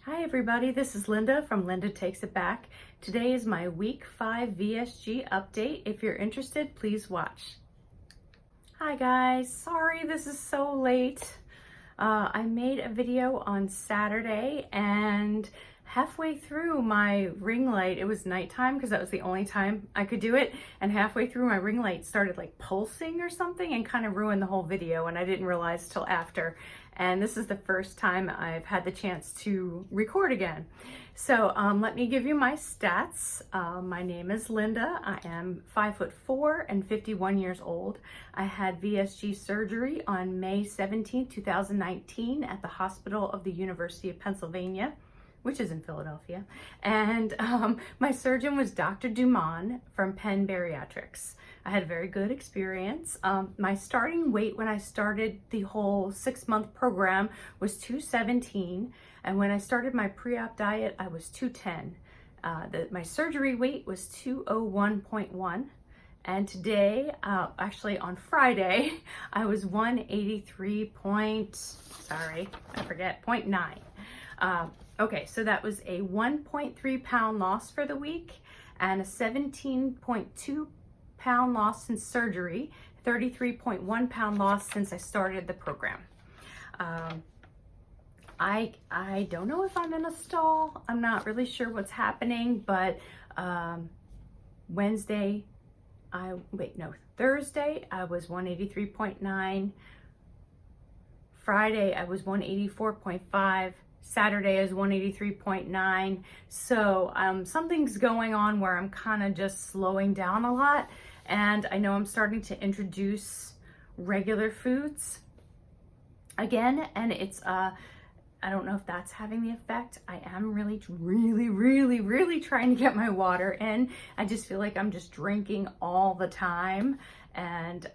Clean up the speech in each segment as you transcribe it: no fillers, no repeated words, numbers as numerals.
Hi everybody, this is Linda from Linda Takes It Back. Today is my week 5 VSG update. If you're interested, please watch. Hi guys, sorry this is so late. I made a video on Saturday and halfway through my ring light, it was nighttime because that was the only time I could do it, and halfway through my ring light started like pulsing or something and kind of ruined the whole video, and I didn't realize till after. And this is the first time I've had the chance to record again. So let me give you my stats. My name is Linda. I am 5'4" and 51 years old. I had VSG surgery on May 17, 2019 at the Hospital of the University of Pennsylvania, which is in Philadelphia. And my surgeon was Dr. Dumon from Penn Bariatrics. I had a very good experience. My starting weight when I started the whole 6-month program was 217. And when I started my pre-op diet, I was 210. My surgery weight was 201.1. And today, actually on Friday, I was 0.9. Okay, so that was a 1.3 pound loss for the week and a 17.2 pound loss since surgery, 33.1 pound loss since I started the program. I don't know if I'm in a stall. I'm not really sure what's happening, but Thursday I was 183.9. Friday I was 184.5. Saturday is 183.9. So something's going on where I'm kind of just slowing down a lot. And I know I'm starting to introduce regular foods again. And it's, I don't know if that's having the effect. I am really trying to get my water in. I just feel like I'm just drinking all the time. And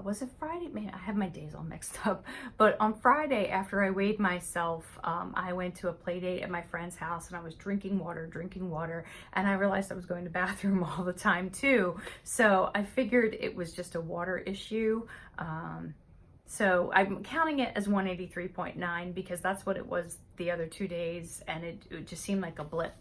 was it Friday? Man, I have my days all mixed up. But on Friday, after I weighed myself, I went to a play date at my friend's house and I was drinking water, and I realized I was going to the bathroom all the time too. So I figured it was just a water issue. So I'm counting it as 183.9 because that's what it was the other 2 days, and it just seemed like a blip.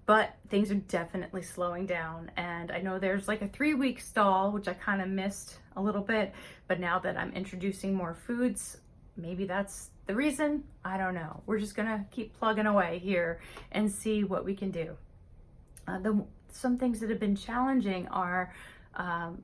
But things are definitely slowing down, and I know there's like a 3-week stall, which I kind of missed a little bit, but now that I'm introducing more foods, maybe that's the reason. I don't know. We're just gonna keep plugging away here and see what we can do. Some things that have been challenging are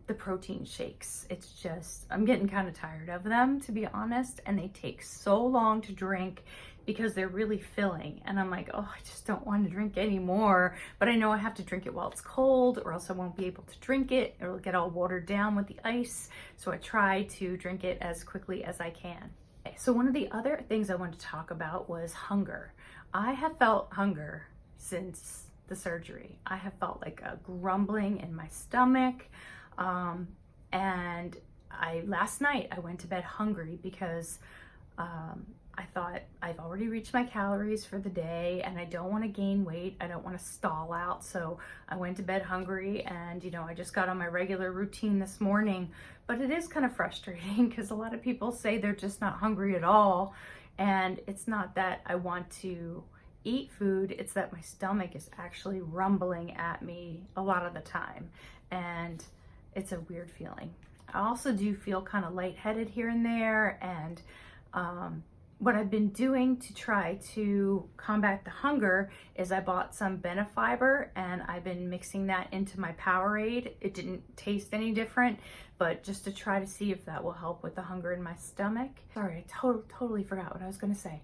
the protein shakes. It's just, I'm getting kind of tired of them, to be honest, and they take so long to drink because they're really filling. And I'm like, oh, I just don't want to drink anymore. But I know I have to drink it while it's cold or else I won't be able to drink it. It'll get all watered down with the ice. So I try to drink it as quickly as I can. Okay, so one of the other things I wanted to talk about was hunger. I have felt hunger since the surgery. I have felt like a grumbling in my stomach. And last night I went to bed hungry because I thought I've already reached my calories for the day and I don't want to gain weight. I don't want to stall out. So I went to bed hungry, and I just got on my regular routine this morning. But it is kind of frustrating because a lot of people say they're just not hungry at all. And it's not that I want to eat food, it's that my stomach is actually rumbling at me a lot of the time. And it's a weird feeling. I also do feel kind of lightheaded here and there, and what I've been doing to try to combat the hunger is I bought some Benefiber and I've been mixing that into my Powerade. It didn't taste any different, but just to try to see if that will help with the hunger in my stomach. Sorry, I totally forgot what I was going to say.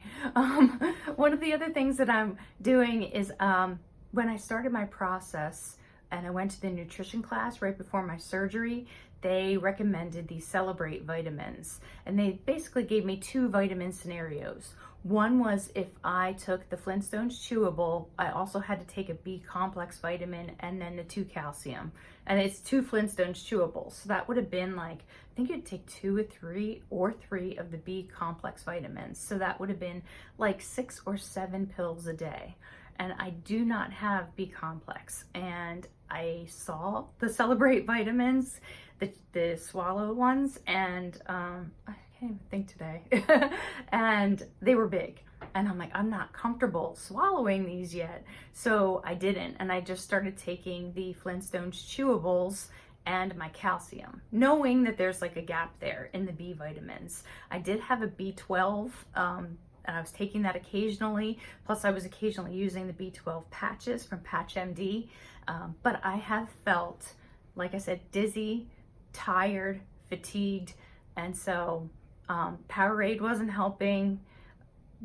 One of the other things that I'm doing is when I started my process and I went to the nutrition class right before my surgery, they recommended these Celebrate vitamins. And they basically gave me 2 vitamin scenarios. One was if I took the Flintstones chewable, I also had to take a B complex vitamin and then the 2 calcium. And it's 2 Flintstones chewables. So that would have been like, I think it'd take 2 or 3 of the B complex vitamins. So that would have been like 6 or 7 pills a day. And I do not have B complex. And I saw the Celebrate vitamins, the swallow ones, and I can't even think today. And they were big. And I'm like, I'm not comfortable swallowing these yet. So I didn't. And I just started taking the Flintstones chewables and my calcium, knowing that there's like a gap there in the B vitamins. I did have a B12, and I was taking that occasionally. Plus I was occasionally using the B12 patches from Patch MD. But I have felt, like I said, dizzy, tired, fatigued. And so Powerade wasn't helping.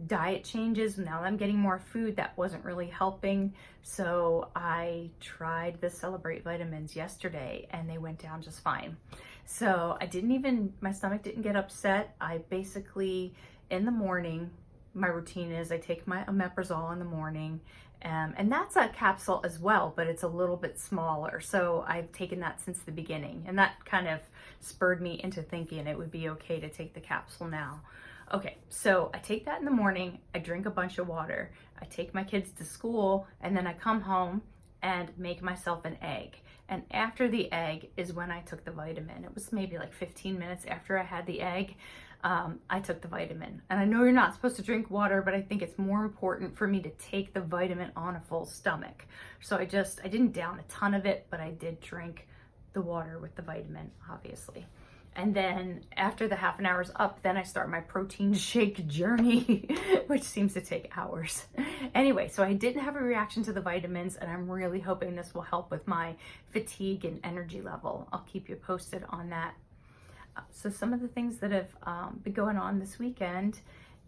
Diet changes, now that I'm getting more food, that wasn't really helping. So I tried the Celebrate vitamins yesterday and they went down just fine. So my stomach didn't get upset. I basically, in the morning, my routine is I take my omeprazole in the morning, and that's a capsule as well, but it's a little bit smaller. So I've taken that since the beginning, and that kind of spurred me into thinking it would be okay to take the capsule now. Okay, so I take that in the morning, I drink a bunch of water, I take my kids to school, and then I come home and make myself an egg. And after the egg is when I took the vitamin. It was maybe like 15 minutes after I had the egg, I took the vitamin. And I know you're not supposed to drink water, but I think it's more important for me to take the vitamin on a full stomach. So I didn't down a ton of it, but I did drink the water with the vitamin, obviously. And then after the half an hour's up, then I start my protein shake journey, which seems to take hours. Anyway, so I didn't have a reaction to the vitamins, and I'm really hoping this will help with my fatigue and energy level. I'll keep you posted on that. So some of the things that have been going on this weekend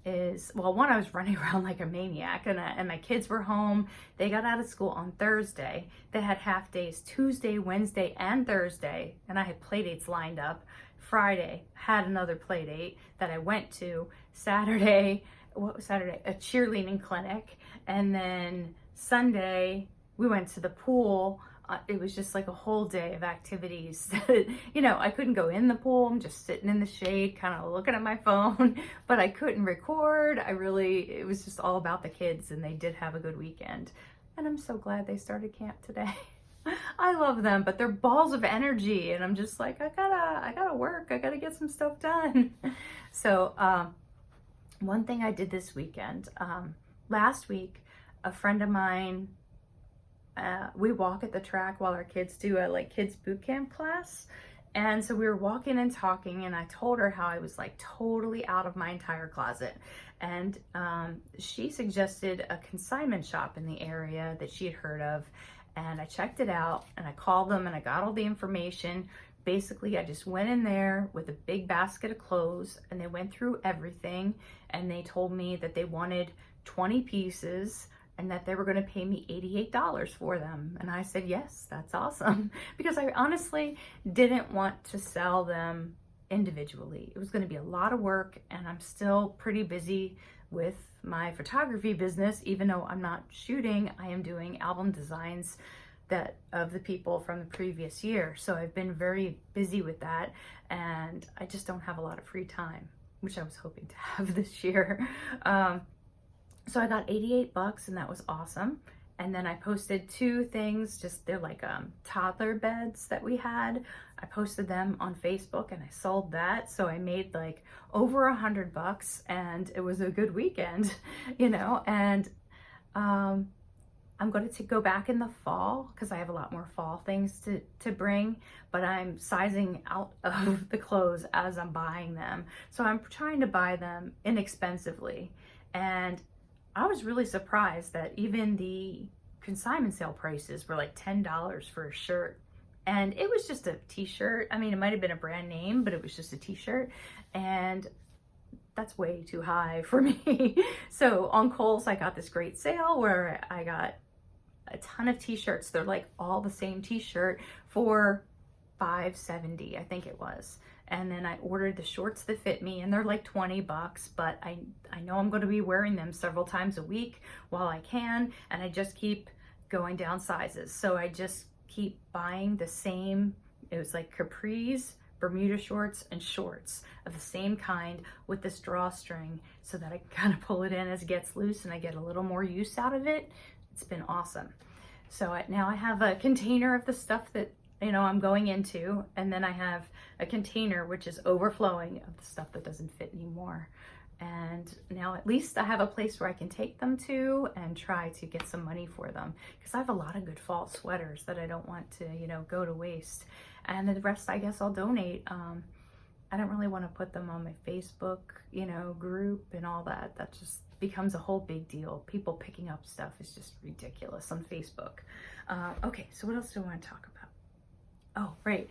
is, well, one, I was running around like a maniac, and my kids were home. They got out of school on Thursday. They had half days Tuesday, Wednesday, and Thursday, and I had play dates lined up. Friday, had another play date that I went to. Saturday, a cheerleading clinic. And then Sunday, we went to the pool. It was just like a whole day of activities. I couldn't go in the pool. I'm just sitting in the shade, kind of looking at my phone, but I couldn't record. It was just all about the kids, and they did have a good weekend. And I'm so glad they started camp today. I love them, but they're balls of energy, and I'm just like, I gotta work. I gotta get some stuff done. So, one thing I did this weekend, last week, a friend of mine, we walk at the track while our kids do a kids boot camp class. And so we were walking and talking, and I told her how I was like totally out of my entire closet. And she suggested a consignment shop in the area that she had heard of. And I checked it out, and I called them, and I got all the information. Basically, I just went in there with a big basket of clothes, and they went through everything, and they told me that they wanted 20 pieces and that they were going to pay me $88 for them. And I said, yes, that's awesome, because I honestly didn't want to sell them individually. It was going to be a lot of work, and I'm still pretty busy with my photography business. Even though I'm not shooting, I am doing album designs of the people from the previous year. So I've been very busy with that, and I just don't have a lot of free time, which I was hoping to have this year. So I got $88, and that was awesome. And then I posted two things, they're like toddler beds that we had. I posted them on Facebook, and I sold that. So I made like over $100, and it was a good weekend, and I'm going to go back in the fall because I have a lot more fall things to bring, but I'm sizing out of the clothes as I'm buying them. So I'm trying to buy them inexpensively. And I was really surprised that even the consignment sale prices were like $10 for a shirt. And it was just a t-shirt. I mean, it might have been a brand name, but it was just a t-shirt. And that's way too high for me. So on Kohl's, I got this great sale where I got a ton of t-shirts. They're like all the same t-shirt for $5.70, I think it was. And then I ordered the shorts that fit me, and they're like $20, but I know I'm going to be wearing them several times a week while I can, and I just keep going down sizes. So I just keep buying the same, it was like capris, Bermuda shorts, and shorts of the same kind with this drawstring so that I kind of pull it in as it gets loose and I get a little more use out of it. It's been awesome. So now I have a container of the stuff that I'm going into, and then I have a container which is overflowing of the stuff that doesn't fit anymore. And now at least I have a place where I can take them to and try to get some money for them, because I have a lot of good fall sweaters that I don't want to, go to waste. And the rest, I guess I'll donate. I don't really want to put them on my Facebook, group and all that. That just becomes a whole big deal. People picking up stuff is just ridiculous on Facebook. Okay, so what else do I want to talk about? Oh, right.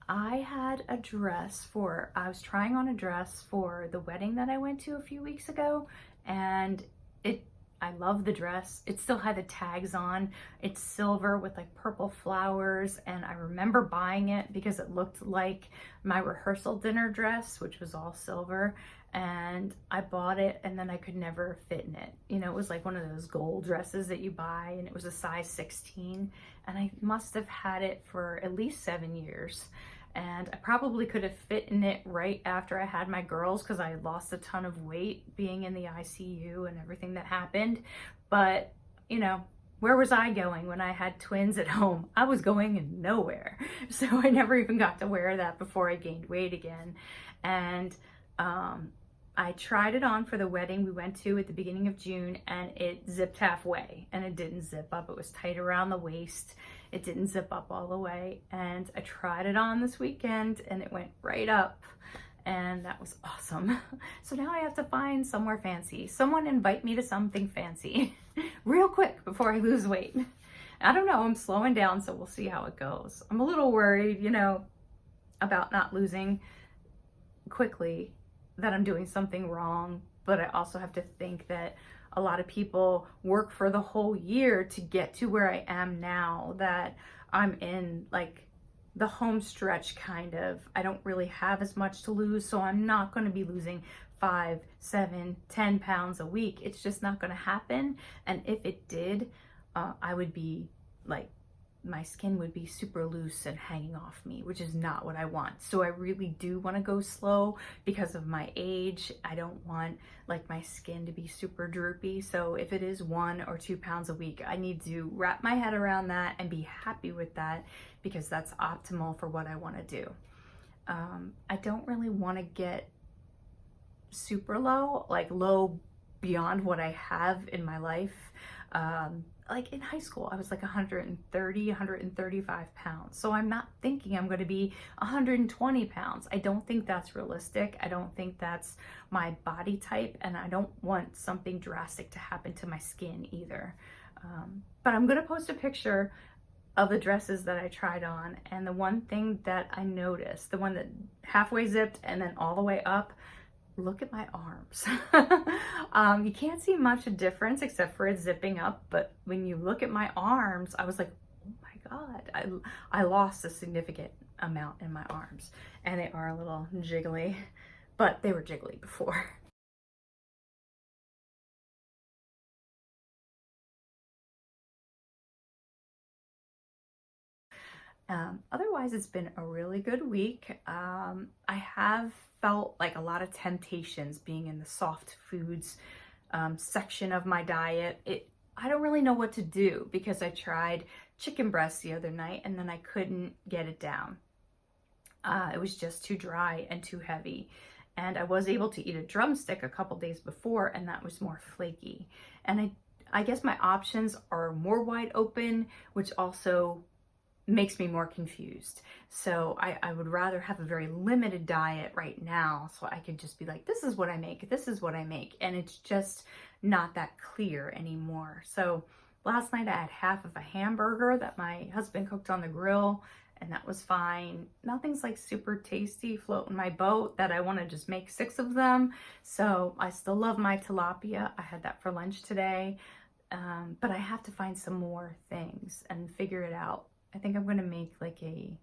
I had a dress I was trying on a dress for the wedding that I went to a few weeks ago, and I love the dress. It still had the tags on. It's silver with like purple flowers, and I remember buying it because it looked like my rehearsal dinner dress, which was all silver, and I bought it, and then I could never fit in it. It was like one of those gold dresses that you buy, and it was a size 16, and I must have had it for at least 7 years. And I probably could have fit in it right after I had my girls, because I had lost a ton of weight being in the ICU and everything that happened. But, where was I going when I had twins at home? I was going nowhere. So I never even got to wear that before I gained weight again. And I tried it on for the wedding we went to at the beginning of June, and it zipped halfway, and it didn't zip up. It was tight around the waist. It didn't zip up all the way. And I tried it on this weekend, and it went right up, and that was awesome. So now I have to find somewhere fancy. Someone invite me to something fancy real quick before I lose weight. I don't know, I'm slowing down, so we'll see how it goes. I'm a little worried, about not losing quickly, that I'm doing something wrong, but I also have to think that a lot of people work for the whole year to get to where I am now, that I'm in like the home stretch kind of. I don't really have as much to lose, so I'm not going to be losing 5, 7, 10 pounds a week. It's just not going to happen. And if it did, I would be like, my skin would be super loose and hanging off me, which is not what I want. So I really do want to go slow because of my age. I don't want like my skin to be super droopy. So if it is 1 or 2 pounds a week, I need to wrap my head around that and be happy with that, because that's optimal for what I want to do. I don't really want to get super low, like low beyond what I have in my life. Like in high school, I was like 130, 135 pounds. So I'm not thinking I'm going to be 120 pounds. I don't think that's realistic. I don't think that's my body type, and I don't want something drastic to happen to my skin either. But I'm going to post a picture of the dresses that I tried on, and the one thing that I noticed, the one that halfway zipped and then all the way up, look at my arms. You can't see much difference except for it zipping up, but when you look at my arms, I was like, oh my God, I lost a significant amount in my arms, and they are a little jiggly, but they were jiggly before. Otherwise, it's been a really good week. I have felt like a lot of temptations being in the soft foods section of my diet. I don't really know what to do, because I tried chicken breast the other night and then I couldn't get it down. It was just too dry and too heavy. And I was able to eat a drumstick a couple days before, and that was more flaky. And I guess my options are more wide open, which also makes me more confused. So I would rather have a very limited diet right now, so I could just be like, this is what I make, this is what I make. And it's just not that clear anymore. So last night I had half of a hamburger that my husband cooked on the grill, and that was fine. Nothing's like super tasty floating my boat that I want to just make 6 of them. So I still love my tilapia. I had that for lunch today. But I have to find some more things and figure it out. I think I'm going to make like a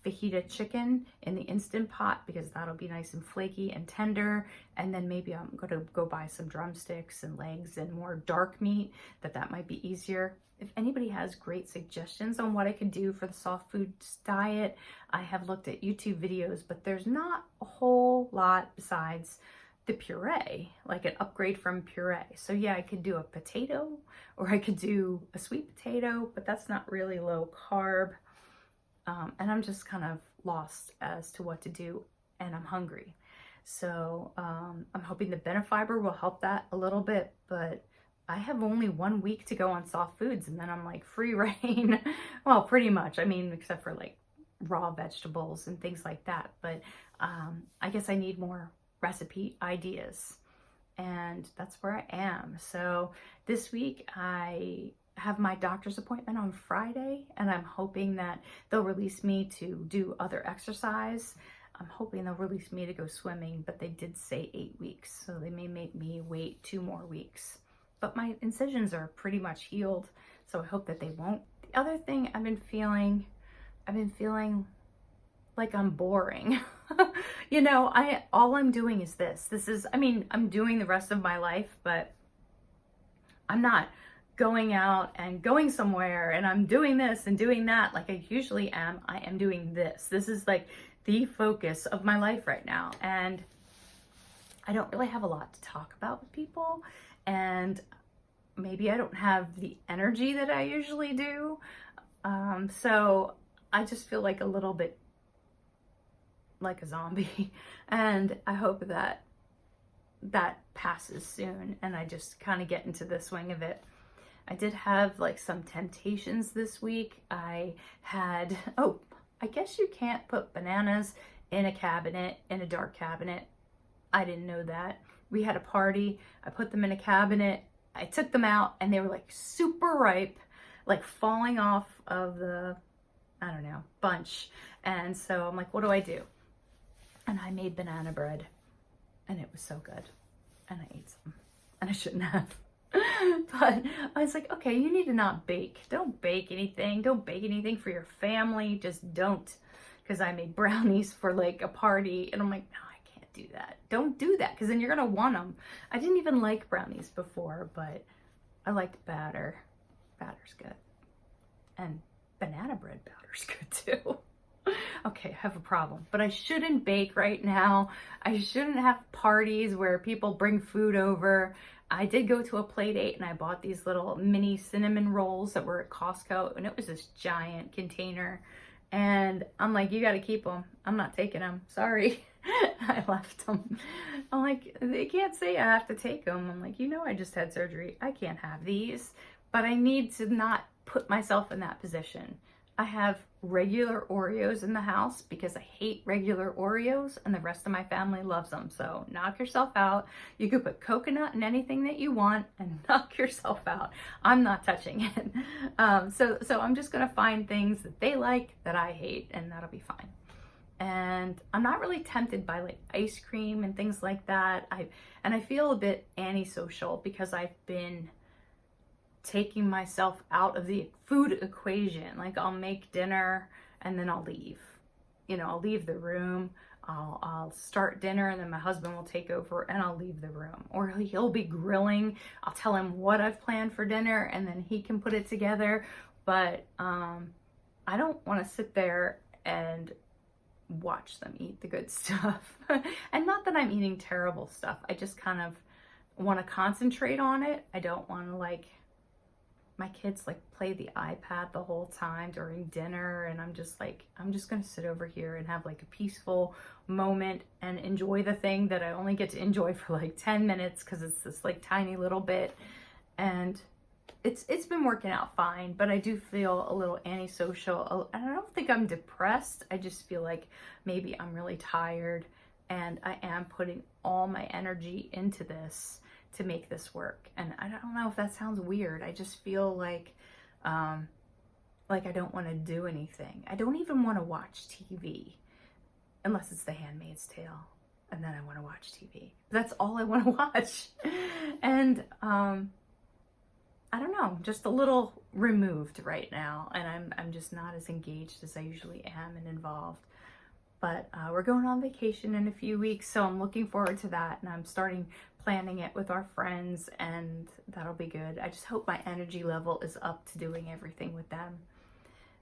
fajita chicken in the Instant Pot, because that'll be nice and flaky and tender. And then maybe I'm going to go buy some drumsticks and legs and more dark meat, that might be easier. If anybody has great suggestions on what I could do for the soft foods diet, I have looked at YouTube videos, but there's not a whole lot besides to puree, like an upgrade from puree. So yeah, I could do a potato or I could do a sweet potato, but that's not really low carb. And I'm just kind of lost as to what to do, and I'm hungry. So I'm hoping the Benefiber will help that a little bit, but I have only 1 week to go on soft foods and then I'm like free reign. Well, pretty much. I mean, except for like raw vegetables and things like that. But I guess I need more recipe ideas, and that's where I am. So this week I have my doctor's appointment on Friday, and I'm hoping that they'll release me to do other exercise. I'm hoping they'll release me to go swimming, but they did say 8 weeks, so they may make me wait 2 more weeks. But my incisions are pretty much healed, so I hope that they won't. The other thing I've been feeling like I'm boring. You know, all I'm doing is this. I mean, I'm doing the rest of my life, but I'm not going out and going somewhere and I'm doing this and doing that like I usually am. I am doing this. This is like the focus of my life right now. And I don't really have a lot to talk about with people. And maybe I don't have the energy that I usually do. So I just feel like a little bit like a zombie. And I hope that passes soon and I just kind of get into the swing of it. I did have like some temptations this week. I guess you can't put bananas in a cabinet, in a dark cabinet. I didn't know that. We had a party. I put them in a cabinet. I took them out and they were like super ripe, like falling off of the, I don't know, bunch. And so I'm like, what do I do? And I made banana bread and it was so good. And I ate some and I shouldn't have. But I was like, okay, you need to not bake. Don't bake anything. Don't bake anything for your family. Just don't. Because I made brownies for like a party and I'm like, no, I can't do that. Don't do that because then you're going to want them. I didn't even like brownies before, but I liked batter. Batter's good. And banana bread batter's good too. Okay, I have a problem, but I shouldn't bake right now. I shouldn't have parties where people bring food over. I did go to a play date and I bought these little mini cinnamon rolls that were at Costco and it was this giant container. And I'm like, you got to keep them. I'm not taking them. Sorry. I left them. I'm like, they can't say I have to take them. I'm like, you know, I just had surgery. I can't have these, but I need to not put myself in that position. I have regular Oreos in the house because I hate regular Oreos and the rest of my family loves them. So knock yourself out. You could put coconut in anything that you want and knock yourself out. I'm not touching it. So I'm just going to find things that they like that I hate and that'll be fine. And I'm not really tempted by like ice cream and things like that. I feel a bit antisocial because I've been taking myself out of the food equation. Like I'll make dinner and then I'll leave. You know, I'll leave the room. I'll start dinner and then my husband will take over and I'll leave the room. Or he'll be grilling. I'll tell him what I've planned for dinner and then he can put it together. But I don't want to sit there and watch them eat the good stuff. And not that I'm eating terrible stuff. I just kind of want to concentrate on it. I don't want to like my kids like play the iPad the whole time during dinner and I'm just going to sit over here and have like a peaceful moment and enjoy the thing that I only get to enjoy for like 10 minutes because it's this like tiny little bit. And it's been working out fine, but I do feel a little antisocial. And I don't think I'm depressed. I just feel like maybe I'm really tired and I am putting all my energy into this to make this work. And I don't know if that sounds weird. I just feel like I don't want to do anything. I don't even want to watch TV unless it's The Handmaid's Tale. And then I want to watch TV. That's all I want to watch. And I don't know, just a little removed right now. And I'm just not as engaged as I usually am and involved. But we're going on vacation in a few weeks, so I'm looking forward to that. And I'm starting planning it with our friends, and that'll be good. I just hope my energy level is up to doing everything with them.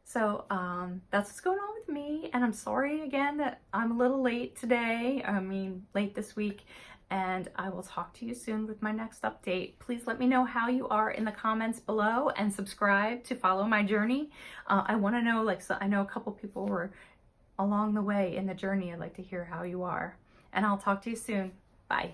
So that's what's going on with me. And I'm sorry again that I'm a little late today. I mean, late this week. and I will talk to you soon with my next update. Please let me know how you are in the comments below, and subscribe to follow my journey. I want to know, like, so I know a couple people were along the way in the journey. I'd like to hear how you are, and I'll talk to you soon. Bye.